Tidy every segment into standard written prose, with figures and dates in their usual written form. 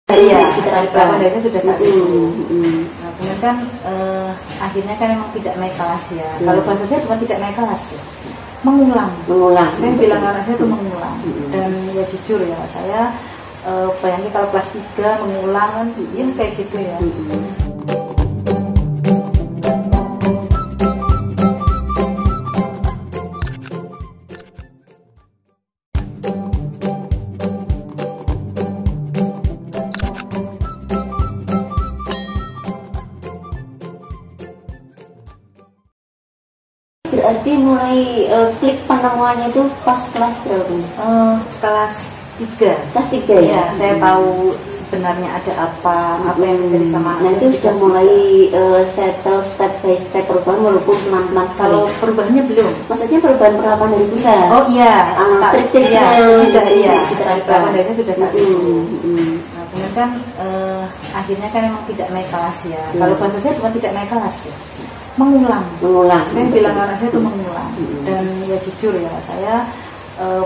Iya, diterapkan dari sudah saat itu. Nah, kemudian kan akhirnya kan memang tidak naik kelas ya. Kalau bahasa saya bukan tidak naik kelas ya, mengulang. Saya bilang anak saya itu mengulang. Dan ya jujur ya, saya bayangin kalau kelas 3 mengulang kan, ya kayak gitu ya. Berarti mulai klik penemuannya itu pas kelas berapa? Kelas 3. Kelas 3 ya? Ya, saya tahu sebenarnya ada apa yang terjadi sama nah itu sudah mulai settle step by step perubahan walaupun pelan-pelan sekali. Kalau perubahannya belum. Maksudnya perubahan perlakuan dari bunda? Oh iya, trik-triknya sudah iya. Perlakuan dari saya sudah saat itu. Nah, kemudian kan akhirnya kan memang tidak naik kelas ya. Kalau bahasa saya bukan tidak naik kelas ya, mengulang. Saya bilang anak saya itu mengulang. Dan ya jujur ya, saya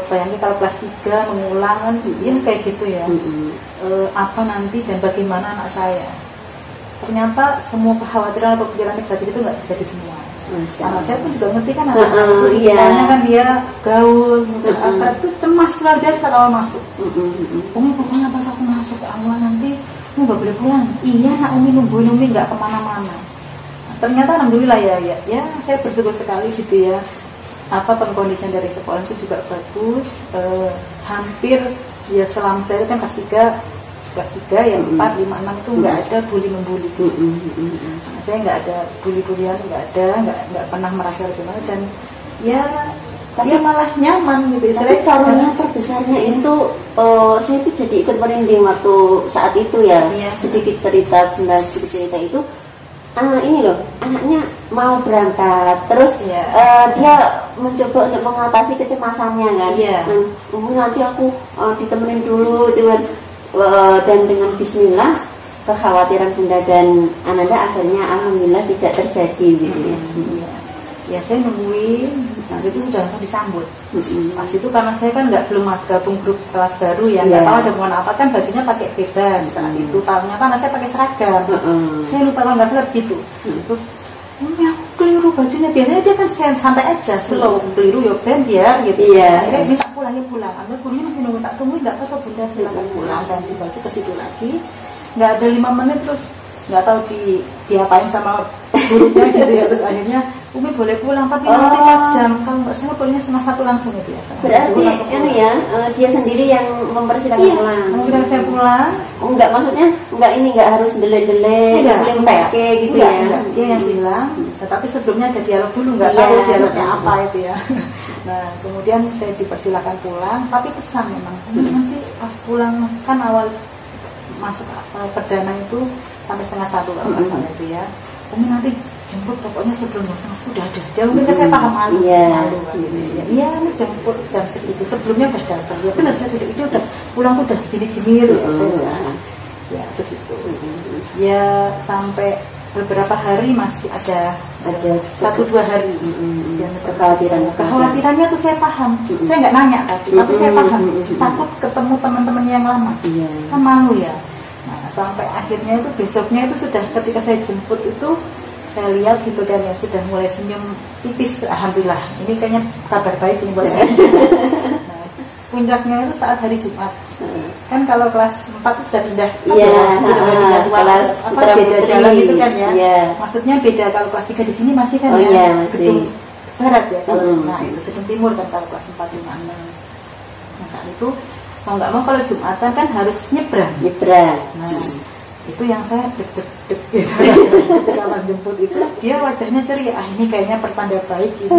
bayangin kalau kelas 3 mengulang kan, ya kayak gitu ya. Apa nanti dan bagaimana anak saya? Ternyata semua kekhawatiran atau pikiran negatif itu nggak terjadi semua. Anak saya pun juga ngerti kan anak itu, karena kan dia gaul, apa itu cemas luar biasa awal masuk. Umi pokoknya pas aku masuk awal nanti Umi nggak boleh pulang. Iya, nak Umi nungguin Umi nggak kemana-mana. Ternyata alhamdulillah ya saya bersyukur sekali gitu ya. Apa pengkondisian dari sekolah itu juga bagus, hampir ya selama saya kan kelas 3 yang 4, 5, 6 itu nggak ada bully-membuli gitu. Saya nggak ada bully-bullyan, nggak pernah merasa gimana, dan ya tapi malah nyaman gitu. Tapi karunia terbesarnya itu saya itu jadi ikut merinding waktu saat itu ya. Sedikit cerita itu. Ini loh, anaknya mau berangkat, terus dia mencoba untuk mengatasi kecemasannya kan. Nanti aku ditemenin dulu dengan dan dengan bismillah kekhawatiran bunda dan Ananda akhirnya alhamdulillah tidak terjadi gitu ya. Ya saya nungguin, saat itu udah langsung disambut. Pas itu karena saya kan belum gabung grup kelas baru ya, nggak tahu ada hubungan apa, kan bajunya pakai beda saat itu. Tahunya kan saya pakai seragam, saya lupa kalau nggak salah begitu. Terus, Umi aku keliru bajunya, biasanya dia kan santai aja, slow, keliru ya ben biar gitu. Akhirnya minta pulangnya pulang, ambil gurunya masih nunggu, tak tungguin nggak apa-apa bunda silakan pulang, ganti baju ke situ lagi. Nggak ada 5 menit terus nggak tahu diapain sama gurunya gitu ya. Terus akhirnya Umi boleh pulang, tapi nanti pas jam, kalau nggak salah pulangnya 1:30 langsung itu ya. Berarti ini ya, dia sendiri yang mempersilahkan pulang. Mengira saya pulang. Enggak, maksudnya enggak harus delay-delay, pakai gitu ya. Dia yang bilang, tetapi sebelumnya ada dialog dulu, nggak tahu dialognya apa itu ya. Nah, kemudian saya dipersilakan pulang, tapi pesan memang nanti pas pulang kan awal masuk perdana itu sampai 1:30 kalau nggak salah itu ya. Umi nanti jemput pokoknya sebelum jam 11 udah ada. Dia mungkin saya paham malu kan gitu. Iya, ini jemput jam segitu. Sebelumnya udah datang. Ya benar, saya sudah itu udah pulang udah gini-gini loh. Ya terus itu. Ya sampai beberapa hari masih ada 1-2 hari. Kekhawatirannya tuh saya paham. Saya nggak nanya tapi saya paham. Takut ketemu teman-teman yang lama. Kan malu ya. Nah, sampai akhirnya itu besoknya itu sudah ketika saya jemput itu saya lihat gitu kan ya sudah mulai senyum tipis, alhamdulillah ini kayaknya kabar baik ini buat saya. Nah, puncaknya itu saat hari Jumat. Kan kalau kelas 4 itu sudah pindah sudah pindah kelas beda jalan itu kan ya. Maksudnya beda, kalau kelas 3 di sini masih kan gedung barat ya. Nah, itu gedung timur kan kalau kelas 4, 5, 6. Nah, saat itu mau nggak mau kalau Jumatan kan harus nyebrang. Nah, itu yang saya deg-deg gitu. Ketika pas jemput itu dia wajahnya ceria, ini kayaknya pertanda baik gitu.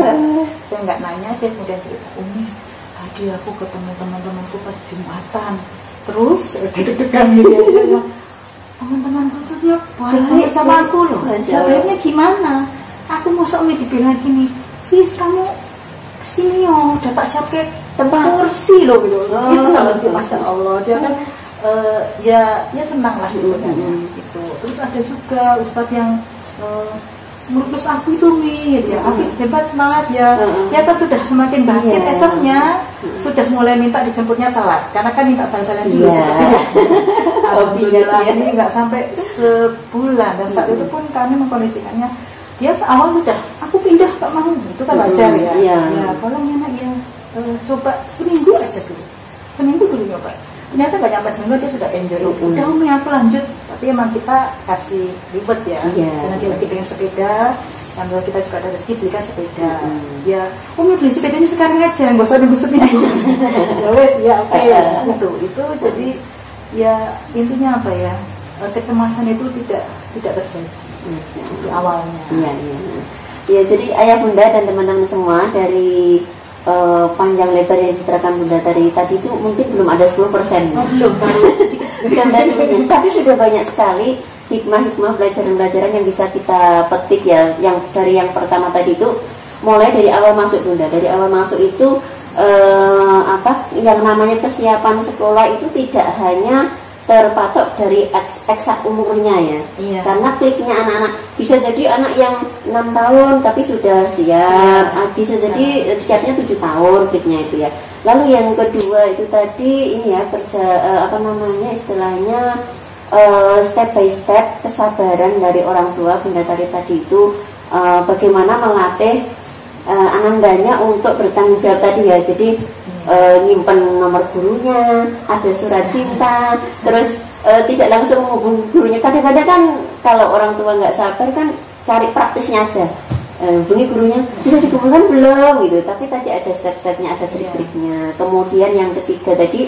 Saya nggak nanya, dia kemudian cerita, Umi tadi aku ketemu teman-temanku pas Jumatan, terus deg-degan gitu ya. Teman-temanku tuh dia baik sama aku loh. Jawabnya gimana? Aku masa Umi dibilang gini, Fis kamu kesini yo, udah tak siapin tempat kursi loh gitu. Itu sama dia, masya Allah, dia kan ya senang lah gitu kan. Gitu. Terus ada juga ustadz yang merukus aku itu ya, Hafiz hebat, semangat ya. Ya kan sudah semakin bangkit. Esoknya sudah mulai minta dijemputnya telat, karena kan minta bal-balan dulu. alhamdulillah ini nggak sampai sebulan, dan saat itu pun kami mengkondisikannya dia awal udah aku pindah Pak mau, itu kan wajar ya. Ya tolong ya nak ya, coba seminggu aja dulu, seminggu dulu nyoba. Ternyata nggak nyampe seminggu dia sudah enjoy. Udah Umi aku lanjut, tapi emang kita kasih ribet ya, karena dia lagi pengen sepeda. Sambil kita juga ada rezeki belikan sepeda. Ya, Umi beli sepedanya sekarang aja, nggak usah nunggu seminggu. Ya wes ya oke. Itu jadi ya intinya apa ya, kecemasan itu tidak terjadi di awalnya. Ya, jadi ayah bunda dan teman-teman semua, dari panjang lebar yang diterangkan bunda tadi itu mungkin belum ada 10%. Belum, baru sedikit. Tapi sudah banyak sekali hikmah-hikmah pelajaran-pelajaran yang bisa kita petik ya. Yang dari yang pertama tadi itu, mulai dari awal masuk bunda, dari awal masuk itu yang namanya kesiapan sekolah itu tidak hanya terpatok dari eksak umurnya ya. Karena kliknya anak-anak bisa jadi anak yang 6 tahun tapi sudah siap, bisa jadi siapnya 7 tahun kliknya itu ya. Lalu yang kedua itu tadi ini ya, istilahnya step by step kesabaran dari orang tua. Bunda tadi itu bagaimana melatih anandanya untuk bertanggung jawab tadi ya. Jadi nyimpen nomor gurunya, ada surat cinta, terus tidak langsung menghubungi gurunya. Kadang-kadang kan kalau orang tua nggak sabar kan cari praktisnya aja, hubungi gurunya, sudah dikumpulkan belum gitu. Tapi tadi ada step-stepnya, ada trik-triknya. Kemudian yang ketiga tadi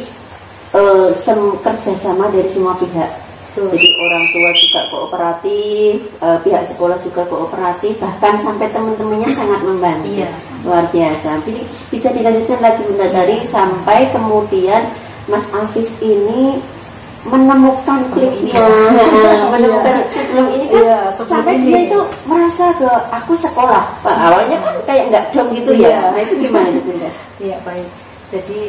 kerjasama dari semua pihak. Jadi orang tua juga kooperatif, pihak sekolah juga kooperatif, bahkan sampai teman-temannya sangat membantu. Luar biasa. Bisa dilanjutkan lagi Bunda Tari sampai kemudian Mas Afis ini menemukan kliknya. Menemukan sebelum ini kan sampai dia itu merasa ke aku sekolah. Awalnya kan kayak nggak dong gitu ya. Nah itu gimana Bunda? Iya baik. Jadi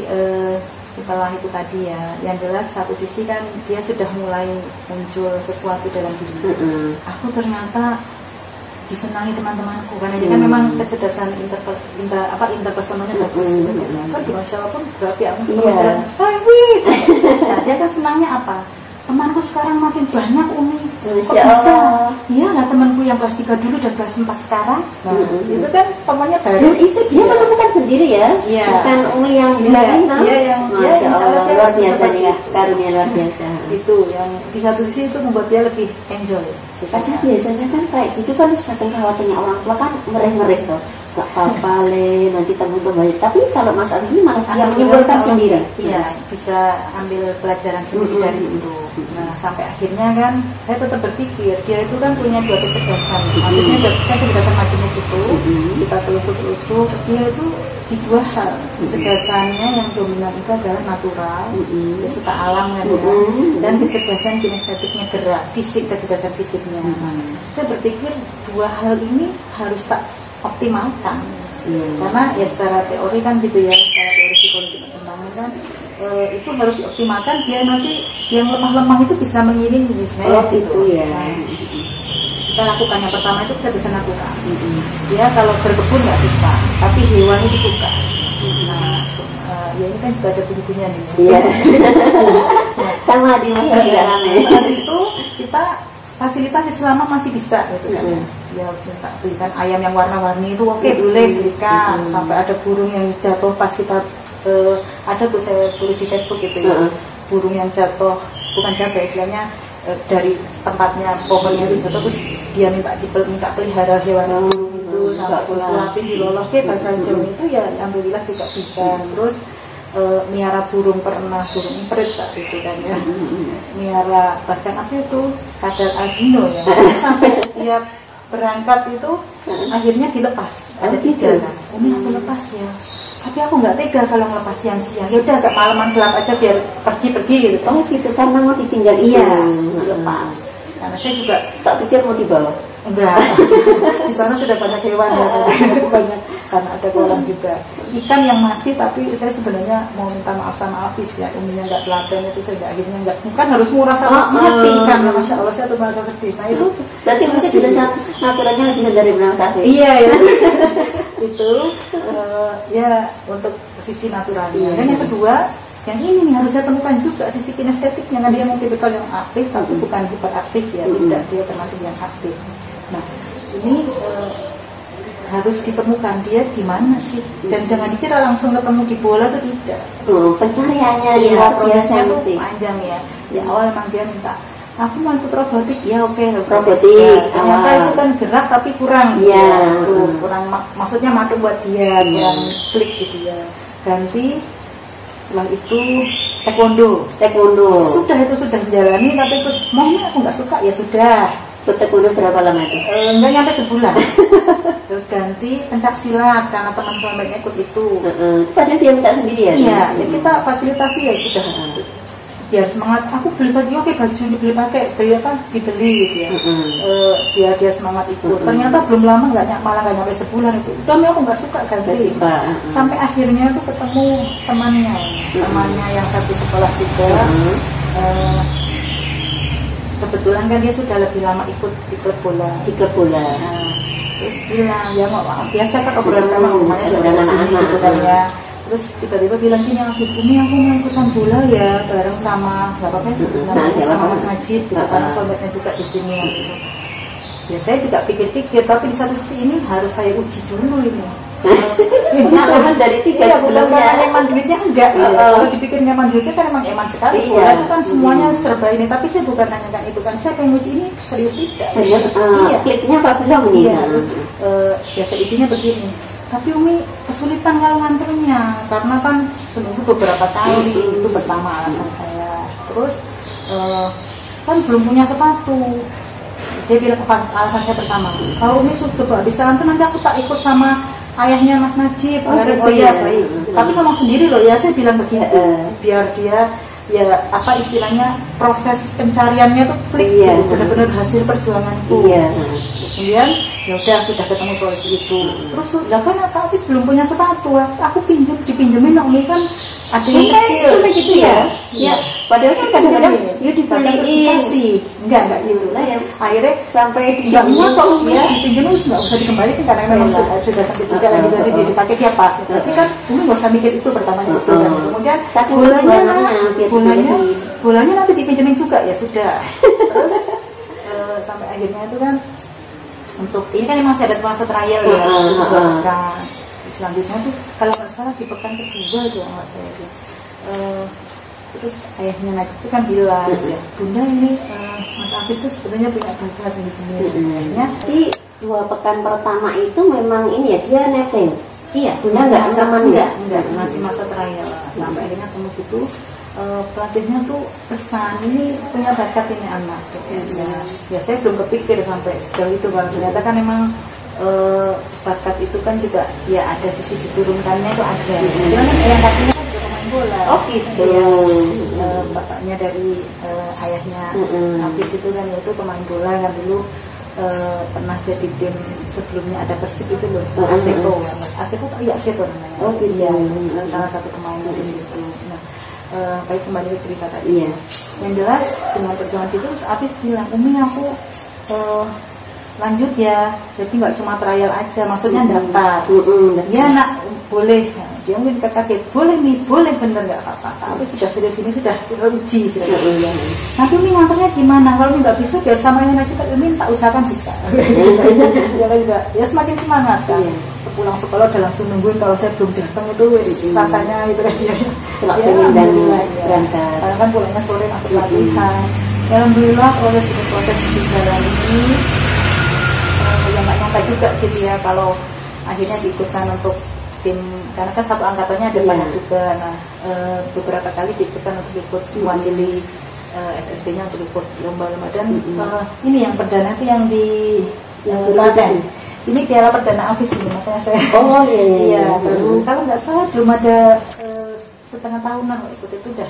setelah itu tadi ya, yang jelas satu sisi kan dia sudah mulai muncul sesuatu dalam diri. Aku ternyata disenangi teman-temanku, karena dia kan memang kecerdasan interpersonalnya bagus. Kan di masyarakat pun berarti aku pelajaran. Nah, dia kan senangnya apa? Temanku sekarang makin banyak Umi. Kok bisa? Iya lah, temanku yang kelas 3 dulu dan kelas 4 sekarang. Itu kan temannya baru. Dan itu dia menemukan sendiri ya. Bukan Umi yang bilang. Masya Allah, luar biasa nih, karunia luar biasa. Itu yang di satu sisi itu membuat dia lebih enjoy. Karena biasanya kan kayak gitu kan, saking khawatirnya orang tua kan mereh-mereh loh. Gak apa-apa le, nanti teman-teman. Tapi kalau Mas Agus ini malah dia menyimpulkan sendiri. Iya, bisa ambil pelajaran sendiri dari itu. Nah, sampai akhirnya kan saya tetap berpikir dia itu kan punya dua kecerdasan. Maksudnya kan kecerdasan majemuk itu kita telusur-telusur, dia itu di dua hal. Kecerdasannya yang dominan itu adalah natural, dia suka alam kan ya, dan kecerdasan kinestetiknya, gerak, fisik, kecerdasan fisiknya. Saya berpikir dua hal ini harus tak optimalkan, karena ya secara teori kan gitu ya, secara teori psikologi perkembangan kan itu harus dioptimalkan biar nanti yang lemah-lemah itu bisa mengiringi misalnya gitu ya. Kita lakukan yang pertama itu kecerdasan natural. Dia kalau berkebun nggak suka, tapi hewan itu suka. Nah, ya ini kan juga ada bunyi-bunyian nih. Sama di masa tidak ramai. Saat itu kita fasilitas selama masih bisa gitu kan. Ya minta belikan ayam yang warna-warni itu oke, boleh belikan. Sampai ada burung yang jatuh pas kita ada tuh saya tulis di Facebook gitu ya, burung yang jatuh, bukan jatuh istilahnya dari tempatnya pohonnya itu jatuh, terus dia minta pelihara hewan burung itu sampai disuapin diloloh ke bahasa Jawa itu ya alhamdulillah juga bisa. Terus miara burung pernah, burung emprit saat itu kan ya, miara bahkan apa itu kadal albino ya, sampai dia berangkat itu akhirnya dilepas. Ada 3 kan, Umi aku lepas ya, tapi aku nggak tega kalau ngelepas siang-siang. Ya udah agak malaman gelap aja biar pergi-pergi gitu. Gitu karena mau ditinggal itu. Iya, dilepas. Karena saya juga tak pikir mau dibawa. Enggak. Di sana sudah banyak hewan ya, banyak, karena ada kolam juga. Ikan yang masih, tapi saya sebenarnya mau minta maaf sama Afis ya, Uminya nggak telaten itu, saya akhirnya nggak, bukan harus murah sama mati ikan ya, Masya Allah saya tuh merasa sedih. Nah itu berarti mungkin jelaskan naturalnya lebih dari Mas Afis. Iya ya. Itu ya untuk sisi naturalnya. Dan yang kedua yang ini nih harus saya temukan juga sisi kinestetiknya. Kan dia mau tipikal yang aktif tapi bukan hiperaktif ya, tidak, dia termasuk yang aktif. Nah ini harus ditemukan dia di mana sih, dan jangan dikira langsung ketemu di bola itu tidak. Pencariannya ya prosesnya tuh panjang ya. Di awal memang dia minta aku mau ikut robotik, ya oke, robotik. Ternyata itu kan gerak tapi kurang, kurang maksudnya madu buat dia, kurang klik di dia. Ganti setelah itu taekwondo. Sudah itu sudah jalani, tapi terus mau aku nggak suka, ya sudah. Taekwondo berapa lama itu? Nggak nyampe sebulan. Terus ganti pencak silat karena teman-teman banyak ikut itu. Padahal dia minta sendiri ya? Iya, ya kita fasilitasi ya sudah. Biar semangat, aku beli baju, oke baju dibeli pakai, beli apa dibeli gitu ya. Biar dia semangat ikut. Ternyata belum lama malah nggak nyampe sebulan itu. Udah aku nggak suka ganti. Sampai akhirnya tuh ketemu temannya yang satu sekolah juga. Kebetulan kan dia sudah lebih lama ikut di klub bola. Terus bilang ya mau biasa kan obrolan sama rumahnya juga anak-anak gitu kan ya. Terus tiba-tiba bilang gini, ini aku mau ikutan bola ya bareng sama nggak apa-apa sebenarnya sama Mas Najib gitu, karena sobatnya juga di sini gitu. Ya saya juga pikir-pikir, tapi di satu sisi ini harus saya uji dulu ini. Pengalaman dari 3 sebelumnya. Eman duitnya enggak. Kalau dipikir nyaman duitnya kan emang eman sekali. Bola itu kan semuanya serba ini, tapi saya bukan nanyakan itu kan. Saya pengen uji ini serius tidak. Kliknya apa belum nih? Iya. Terus biasa ujinya begini. Tapi Umi kesulitan kalau nganternya karena kan seminggu beberapa kali, itu pertama alasan saya. Terus kan belum punya sepatu. Dia bilang alasan saya pertama, kalau Umi sudah habis nganter nanti aku tak ikut sama ayahnya Mas Najib. Baik. Tapi ngomong sendiri loh ya, saya bilang begitu biar dia ya apa istilahnya proses pencariannya tuh klik, benar-benar hasil perjuanganku. Kemudian ya udah sudah ketemu solusi itu. Terus udah kan aku habis belum punya sepatu, aku dipinjemin Umi kan ada yang kecil gitu ya. Ya, padahal kan kadang-kadang ya dibeliin sih. Enggak gitu lah ya. Akhirnya sampai enggak semua kok Umi dipinjemin enggak usah dikembalikan karena memang sudah sakit juga lagi tadi dia dipakai dia pas. Tapi kan Umi enggak usah mikir itu pertama itu. Kemudian bolanya nanti dipinjemin juga, ya sudah. Terus sampai akhirnya itu kan untuk ini kan memang saya ada masa trial ya, selanjutnya tuh kalau nggak salah di pekan kedua tuh nggak saya tuh. Terus ayahnya Najib itu kan bilang ya, Bunda ini Mas Afis tuh sebetulnya punya bakat ini. Jadi 2 pekan pertama itu memang ini ya dia nebeng. Iya, Bunda enggak masih masa trial. Sampai akhirnya ketemu gitu. Pelatihnya tuh pesan ini punya bakat ini anak gitu. Ya saya belum kepikir sampai sejauh itu kalau ternyata kan memang bakat itu kan juga ya ada sisi diturunkannya itu ada. Cuman kan yang katanya kan juga pemain bola. Oh gitu. Ya, bapaknya dari ayahnya Hafiz itu kan itu pemain bola kan dulu pernah jadi tim sebelumnya ada Persib itu loh, Aseto namanya. Oh gitu. Ya, salah satu pemain di situ. Nah, baik kembali ke cerita tadi. Yang jelas dengan perjuangan itu terus Afis bilang, Umi aku lanjut ya, jadi nggak cuma trial aja, maksudnya daftar. Ya nak boleh. Dia mungkin kaget, boleh nih, boleh bener nggak apa-apa. Tapi sudah serius ini sudah uji. Nanti Umi nganternya gimana? Kalau nggak bisa biar sama yang aja Umi tak usahakan bisa. Ya semakin semangat kan. Sepulang sekolah udah langsung nungguin kalau saya belum datang itu rasanya itu kan dia. Selalu dan berangkat. Karena kan pulangnya sore masuk latihan. Alhamdulillah proses berjalan ini yang nggak nyampe juga gitu ya kalau akhirnya diikutkan untuk tim, karena kan satu angkatannya ada banyak juga. Nah beberapa kali diikutkan untuk ikut mewakili SSB-nya untuk ikut lomba-lomba dan ini yang perdana itu yang di Klaten. Ini piala perdana Afis ini makanya saya. Iya. Kalau nggak salah belum ada setengah tahunan ikut itu udah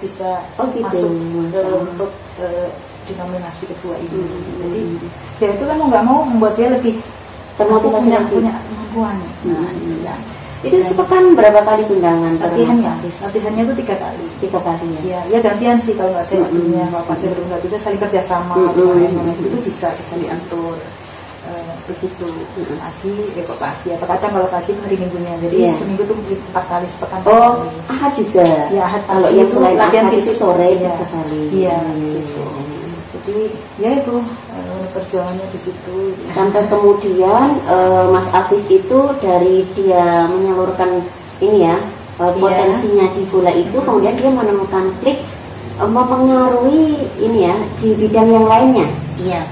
bisa masuk untuk dinominasi kedua ini. Jadi ya itu kan mau nggak mau membuat dia lebih termotivasi punya kemampuan. Itu sepekan berapa kali undangan latihannya itu 3 kali. 3 kali ya gantian sih kalau nggak saya waktunya, kalau pas saya belum nggak bisa saling kerjasama, itu bisa diatur. begitu pagi, kok pagi ya, kadang kalau pagi itu hari minggunya, jadi seminggu tuh mungkin 4 kali sepekan. Ahad juga ya, ahad kalau yang selain latihan fisik sore ya, 3 kali gitu. Jadi ya itu perjuangannya di situ sampai kemudian Mas Afis itu dari dia menyalurkan ini ya potensinya di bola itu, kemudian dia menemukan klik mempengaruhi ini ya di bidang yang lainnya. Iya.